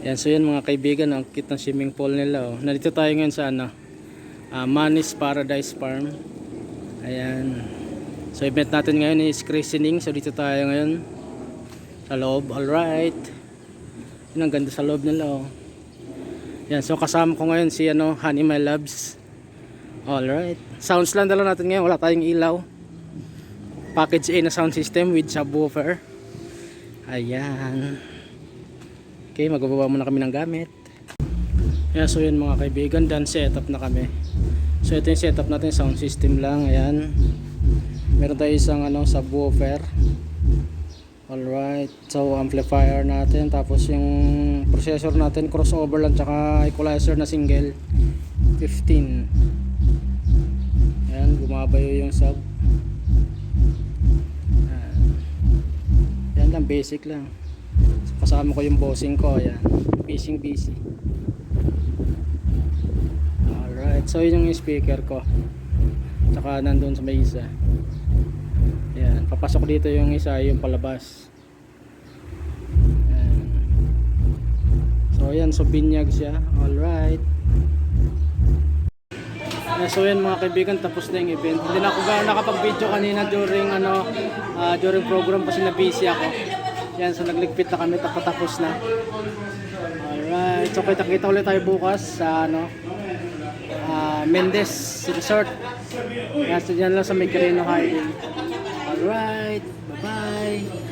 Yan, so yan mga kaibigan, ang cute ng swimming pool nila. Oh. Nandito tayo ngayon sa Manis Paradise Farm. Ayan. So event natin ngayon is christening. So dito tayo ngayon sa loob. Alright. Yan, ang ganda sa loob nila. Oh. Yan, so kasama ko ngayon si Honey My Loves. Alright. Sounds lang dala natin ngayon. Wala tayong ilaw. Package A na sound system with subwoofer. Ayan. Okay, magbababa muna kami ng gamit. Yeah, so yun mga kaibigan, done setup na kami. So ito yung setup natin, sound system lang. Ayan. Meron tayo isang subwoofer. Alright. So amplifier natin, tapos yung processor natin crossover lang, tsaka equalizer na single 15. Ayan, bumabayo yung sub. Ayan lang, basic lang. Kasama ko yung bossing ko, ayan, busy. Alright, so yun yung speaker ko, tsaka nandun sa may isa. Ayan, papasok dito yung isa, yung palabas. Ayan. So ayan, so binyag siya. Alright. So yan mga kaibigan, tapos na yung event. Hindi na ako nakapag-video kanina during program kasi na busy ako. Yan, so nagligpit na kami, tapos na. Alright, so kita-kita ulit tayo bukas sa Mendez Resort. Yan, so dyan lang sa Megarino Highway. Alright, bye-bye.